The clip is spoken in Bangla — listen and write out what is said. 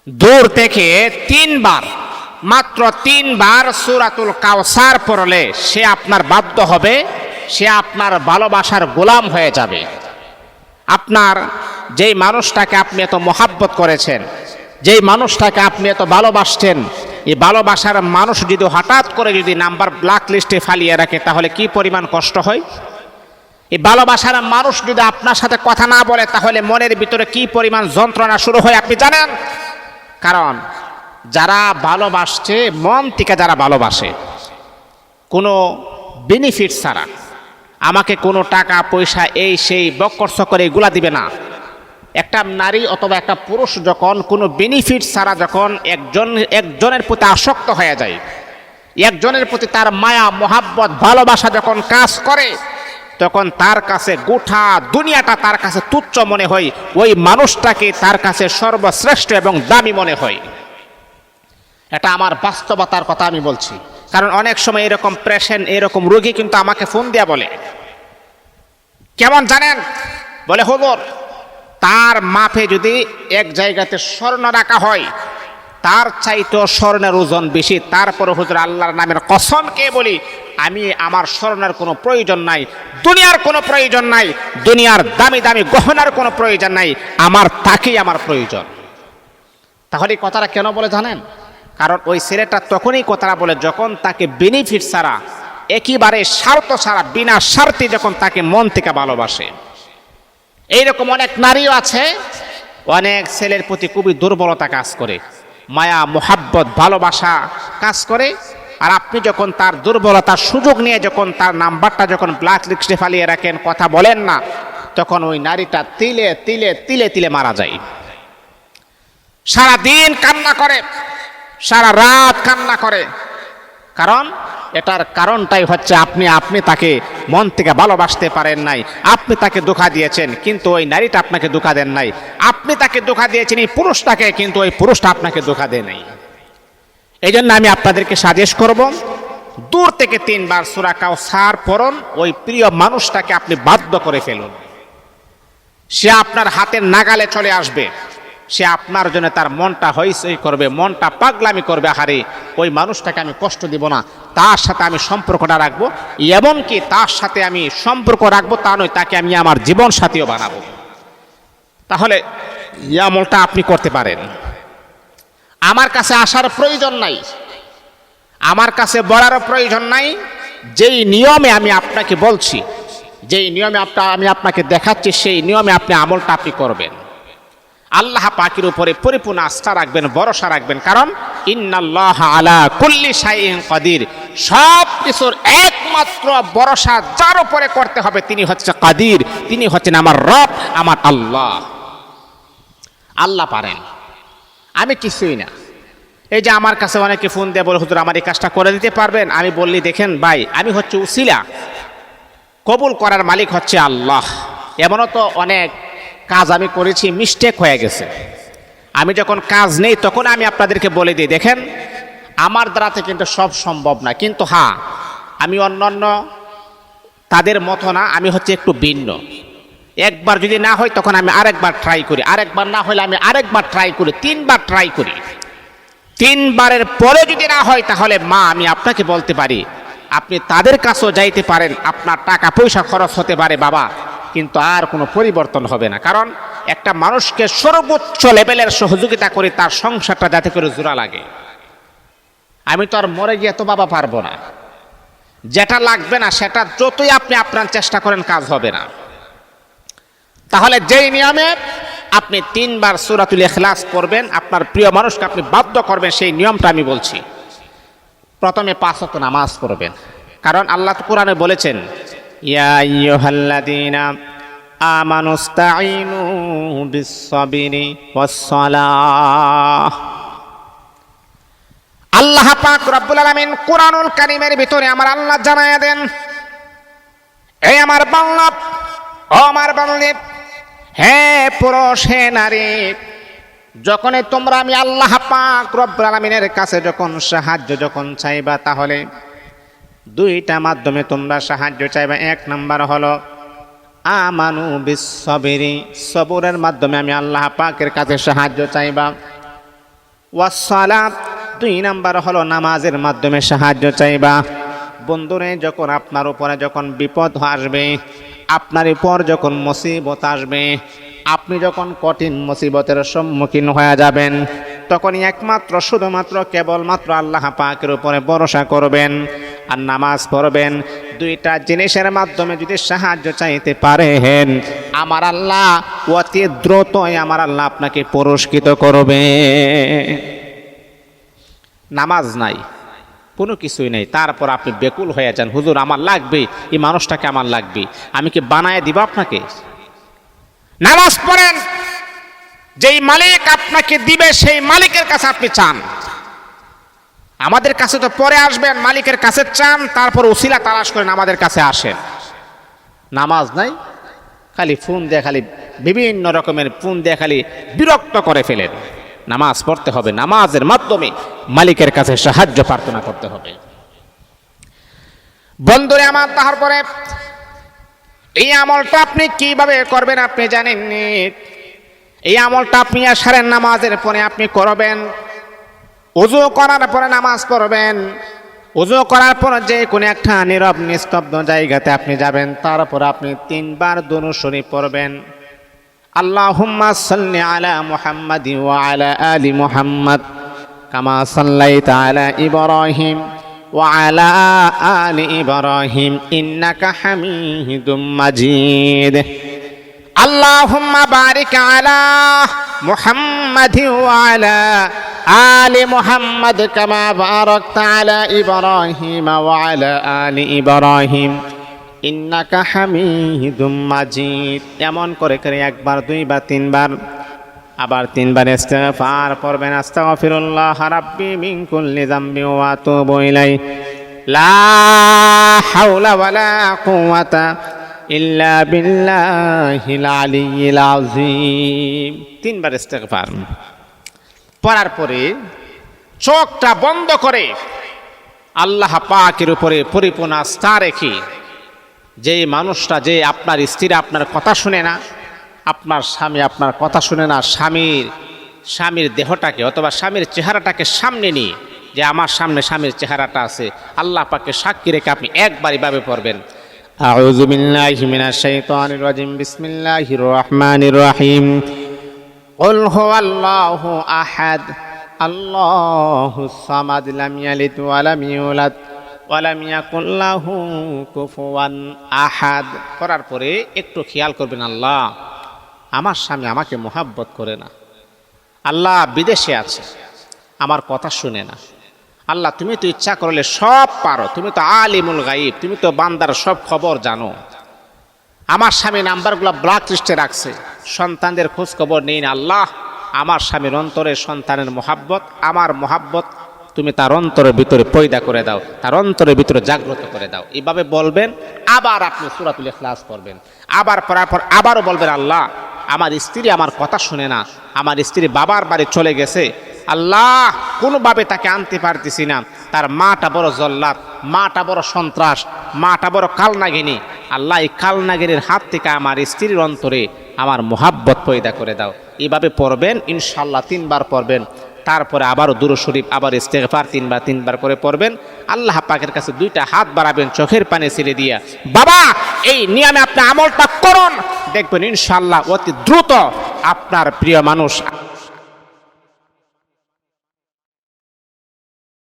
দূর থেকে তিনবার, মাত্র তিনবার সূরাতুল কাউসার পড়লে সে আপনার বাধ্য হবে, সে আপনার ভালোবাসার গোলাম হয়ে যাবে। আপনার যেই মানুষটাকে আপনি এত মহাব্বত করেছেন, যেই মানুষটাকে আপনি এত ভালোবাসছেন, এই ভালোবাসার মানুষ যদি হঠাৎ করে যদি নাম্বার ব্ল্যাক লিস্টে ফালিয়ে রাখে তাহলে কি পরিমাণ কষ্ট হয়। এই ভালোবাসার মানুষ যদি আপনার সাথে কথা না বলে তাহলে মনের ভিতরে কি পরিমাণ যন্ত্রণা শুরু হয় আপনি জানেন। কারণ যারা ভালোবাসছে, মন থেকে যারা ভালোবাসে, কোনো বেনিফিট ছাড়া, আমাকে কোনো টাকা পয়সা এই সেই বকখর্চ করে এগুলা দিবে না। একটা নারী অথবা একটা পুরুষ যখন কোনো বেনিফিট ছাড়া যখন একজনের প্রতি আসক্ত হয়ে যায়, একজনের প্রতি তার মায়া মোহাব্বত ভালোবাসা যখন কাজ করে, তখন তার কাছে গোটা দুনিয়াটা তার কাছে তুচ্ছ মনে হয়, ওই মানুষটাকে তার কাছে সর্বশ্রেষ্ঠ এবং দামি মনে হয়। এটা আমার বাস্তবতার কথা আমি বলছি। কারণ অনেক সময় এরকম পেশেন্ট, এরকম রোগী কিন্তু আমাকে ফোন দিয়া বলে, কেমন জানেন, বলে হুজুর তার মাপে যদি এক জায়গাতে স্বর্ণ রাখা হয় তার চাইতেও স্বর্ণের ওজন বেশি, তারপরে হুজুর আল্লাহর নামের কসমকে বলি আমি আমার স্বর্ণের কোনো প্রয়োজন নাই, দুনিয়ার কোনো প্রয়োজন নাই, দুনিয়ার দামি দামি গহনার কোনো প্রয়োজন নাই, আমার তাকেই আমার প্রয়োজন। তাহলে এই কথাটা কেন বলে জানেন? কারণ ওই ছেলেটা তখনই কথাটা বলে যখন তাকে বেনিফিট ছাড়া, একেবারে স্বার্থ ছাড়া, বিনা স্বার্থে যখন তাকে মন থেকে ভালোবাসে। এইরকম অনেক নারীও আছে, অনেক ছেলের প্রতি খুবই দুর্বলতা কাজ করে, মায়া মোহাব্বত ভালোবাসা কাজ করে, আর আপনি যখন তার দুর্বলতার সুযোগ নিয়ে যখন তার নাম্বারটা যখন ব্ল্যাক লিস্টে ফালিয়ে রাখেন, কথা বলেন না, তখন ওই নারীটা তিলে তিলে তিলে তিলে মারা যায়। সারা দিন কান্না করে, সারা রাত কান্না করে। কারণ এটার কারণটাই হচ্ছে আপনি তাকে মন থেকে ভালোবাসতে পারেন নাই, আপনি তাকে ধোঁকা দিয়েছেন, কিন্তু ওই নারীটা আপনাকে ধোঁকা দেন নাই। আপনি তাকে ধোঁকা দিয়েছেন এই পুরুষটাকে, কিন্তু ওই পুরুষটা আপনাকে ধোঁকা দেয় নাই। এই জন্য আমি আপনাদেরকে সাজেস্ট করব, দূর থেকে তিনবার সূরা কাউসার পড়ুন, ওই প্রিয় মানুষটাকে আপনি বাধ্য করে ফেলুন। সে আপনার হাতের নাগালে চলে আসবে, সে আপনার জন্য তার মনটা হইচই করবে, মনটা পাগলামি করবে, আহারে ওই মানুষটাকে আমি কষ্ট দিব না, তার সাথে আমি সম্পর্কটা রাখবো, এমনকি তার সাথে আমি সম্পর্ক রাখবো তা নয়, তাকে আমি আমার জীবন সাথীও বানাবো। তাহলে এই আমলটা আপনি করতে পারেন। আমার কাছে আসার প্রয়োজন নাই, আমার কাছে বলারও প্রয়োজন নাই। যেই নিয়মে আমি আপনাকে বলছি, যেই নিয়মে আমি আপনাকে দেখাচ্ছি, সেই নিয়মে আপনি আমলটা আপনি করবেন। আল্লাহ পাকের উপরে পরিপূর্ণ আস্থা রাখবেন, ভরসা রাখবেন। কারণ ইন্নাল্লাহ আলা কুল্লি শাইইন কাদির, সব কিছুর একমাত্র ভরসা যার উপরে করতে হবে তিনি হচ্ছে কাদির, তিনি হচ্ছেন আমার রব, আমার আল্লাহ। আল্লাহ পারেন, আমি কিছুই না। এই যে আমার কাছে অনেকে ফোন দিয়ে বলে হুজুর আমার এই কাজটা করে দিতে পারবেন? আমি বললি দেখেন ভাই, আমি হচ্ছে উসিলা, কবুল করার মালিক হচ্ছে আল্লাহ। এমনও তো অনেক কাজ আমি করেছি, মিস্টেক হয়ে গেছে। আমি যখন কাজ নেই তখন আমি আপনাদেরকে বলে দিই, দেখেন আমার দ্বারাতে কিন্তু সব সম্ভব না, কিন্তু হ্যাঁ আমি অন্যান্য তাদের মতো না, আমি হচ্ছে একটু ভিন্ন। একবার যদি না হয় তখন আমি আরেকবার ট্রাই করি, আরেকবার না হলে আমি আরেকবার ট্রাই করি, তিনবার ট্রাই করি। তিনবারের পরে যদি না হয় তাহলে মা আমি আপনাকে বলতে পারি আপনি তাদের কাছেও যাইতে পারেন, আপনার টাকা পয়সা খরচ হতে পারে বাবা, কিন্তু আর কোনো পরিবর্তন হবে না। কারণ একটা মানুষকে সর্বোচ্চ লেভেলের সহযোগিতা করে তার সংসারটা যাতে করে জোড়া লাগে। আমি তো আর মরে গিয়ে তো বাবা পারবো না, যেটা লাগবে না সেটা যতই আপনি আপনার চেষ্টা করেন কাজ হবে না। তাহলে যেই নিয়মে আপনি তিনবার সূরাতুল ইখলাস পড়বেন, আপনার প্রিয় মানুষকে আপনি বাধ্য করবেন, সেই নিয়মটা আমি বলছি। প্রথমে 5 ওয়াক্ত নামাজ পড়বেন, কারণ আল্লাহ কোরআনে বলেছেন ইয়া আইয়ুহাল্লাযীনা আমানুস্তাঈনু বিস-সাবরি ওয়াস-সালাহ। আল্লাহ পাক রব্বুল আলামিন কোরআনুল কারীমের ভিতরে আমার আল্লাহ জানায়া দেন, এই আমার বান্দা, ও আমার বান্দী, হে পুরুষ হে নারী, যখনই তোমরা আমি আল্লাহ পাক রব্বুল আলামিনের কাছে যখন সাহায্য যখন চাইবা, তাহলে দুইটা মাধ্যমে তোমরা সাহায্য চাইবা। এক নাম্বার হলো আমানু বিস-সাবরি, সবরের মাধ্যমে আমি আল্লাহ পাকের কাছে সাহায্য চাইবা। ওয়াসসালাত, 2 নাম্বার হলো নামাজের মাধ্যমে সাহায্য চাইবা। বন্ধুরে, যখন আপনার উপরে যখন বিপদ আসবে, আপনার উপর যখন মুসিবত আসবে, আপনি যখন কঠিন মুসিবতের সম্মুখীন হয়ে যাবেন, তখনই একমাত্র শুধুমাত্র কেবলমাত্র আল্লাহ পাকের উপরে ভরসা করবেন আর নামাজ পড়বেন। 2টা জিনিসের মাধ্যমে যদি সাহায্য চাইতে পারেন, আমার আল্লাহ অতি দ্রুতই আমার আল্লাহ আপনাকে পুরস্কৃত করবে। নামাজ নাই, কোনো কিছুই নেই, তারপর আপনি বেকুল হয়ে যান, হুজুর আমার লাগবে, এই মানুষটাকে আমার লাগবে, আমি কি বানায় দিব আপনাকে? নামাজ পড়েন, যেই মালিক আপনাকে দিবে সেই মালিকের কাছে আপনি চান। আমাদের কাছে তো পরে আসবেন, মালিকের কাছে চান, তারপর উসিলা তালাশ করেন আমাদের কাছে আসেন। নামাজ নাই, খালি ফোন দিয়ে খালি বিভিন্ন রকমের ফোন দিয়ে খালি বিরক্ত করে ফেলেন। নামাজ পড়তে হবে, নামাজের মাধ্যমে মালিকের কাছে সাহায্য প্রার্থনা করতে হবে। বন্ধুরে আমার, তারপরে এই আমলটা আপনি কিভাবে করবেন আপনি জানেন? এই আমলটা আপনি আশারের নামাজের পরে আপনি করবেন। ওযু করার পরে নামাজ পড়বেন। ওযু করার পর যে কোনো একটা নীরব নিস্তব্ধ জায়গাতে আপনি যাবেন, তারপর আপনি 3 বার দুরূদ শরীফ পড়বেন। আল্লাহুম্মা সাল্লি আলা মুহাম্মাদি ওয়া আলা আলি মুহাম্মাদ কামা সাল্লাইতা আলা ইব্রাহিম ওয়া আলা আলি ইব্রাহিম ইন্নাকা হামিদুম মাজিদ। আল্লাহুম্মা বারিক আলা মুহাম্মাদি ওয়া আলা আলি মুহাম্মাদ কামা বারাকতা আলা ইব্রাহিম ওয়া আলা আলি ইব্রাহিম ইন্নাকা হামিদুম মাজিদ। এমন করে করে 1 বার 2 বার 3 বার, আবার 3 বার ইস্তিগফার পড়বেন। আস্তাগফিরুল্লাহ রাব্বি মিন কুল্লি যামবি ওয়া আতুবু ইলাইহি লা হাওলা ওয়ালা কুওয়াতা ইল্লা বিল্লাহিল আলিয়্যিল আযীম। 3 বার ইস্তিগফার পড়ার পরে চোখটা বন্ধ করে আল্লাহ পাকের উপরে পরিপূর্ণ আস্থা রেখে, যে মানুষটা, যে আপনার স্ত্রী আপনার কথা শুনে না, আপনার স্বামী আপনার কথা শুনে না, স্বামীর দেহটাকে অথবা স্বামীর চেহারাটাকে সামনে নিয়ে, যে আমার সামনে স্বামীর চেহারাটা আছে, আল্লাহ পাককে সাক্ষী রেখে আপনি একবার এভাবে পড়বেন। আউযু বিল্লাহি মিনাশ শাইতানির রাজিম, বিসমিল্লাহির রহমানির রহিম। কুল হুয়াল্লাহু আহাদ আল্লাহুস সামাদ লাম ইয়ালিদ ওয়া লাম ইউলাদ ওয়ালাম ইয়াকুল লাহু কুফুয়ান আহাদ। করার পরে একটু খেয়াল করবেন, আল্লাহ আমার স্বামী আমাকে মোহাব্বত করে না, আল্লাহ বিদেশে আছে, আমার কথা শুনে না, আল্লাহ তুমি তো ইচ্ছা করলে সব পারো, তুমি তো আলিমুল গায়ব, তুমি তো বান্দার সব খবর জানো। আমার স্বামী নাম্বারগুলো ব্লক লিস্টে রাখছে, সন্তানদের খোঁজ খবর নেই না, আল্লাহ আমার স্বামীর অন্তরে সন্তানের মোহাব্বত, আমার মোহাব্বত তুমি তার অন্তরের ভিতরে পয়দা করে দাও, তার অন্তরের ভিতরে জাগ্রত করে দাও। এইভাবে বলবেন। আবার আপনি সূরাতুল ইখলাস পড়বেন। আবার পড়ার পর আবারও বলবেন, আল্লাহ আমার স্ত্রী আমার কথা শুনে না, আমার স্ত্রী বাবার বাড়ি চলে গেছে, আল্লাহ কোনোভাবে তাকে আনতে পারতেছি না, তার মাটা বড় জল্লাদ, মাটা বড় সন্ত্রাস, মাটা বড় কালনাগিনী, আল্লাহ এই কালনাগিনীর হাত থেকে আমার স্ত্রীর অন্তরে আমার মোহাব্বত পয়দা করে দাও। এইভাবে পড়বেন ইনশাআল্লাহ। 3 বার পড়বেন। তারপরে আবারও দুরূদ শরীফ, আবার ইস্তেগফার 3 বার করে পড়বেন। আল্লাহ পাকের কাছে 2টা হাত বাড়াবেন, চোখের পানি ছেড়ে দিয়া, বাবা এই নিয়মে আপনি আমলটা করুন, দেখবেন ইনশাআল্লাহ অতি দ্রুত আপনার প্রিয় মানুষ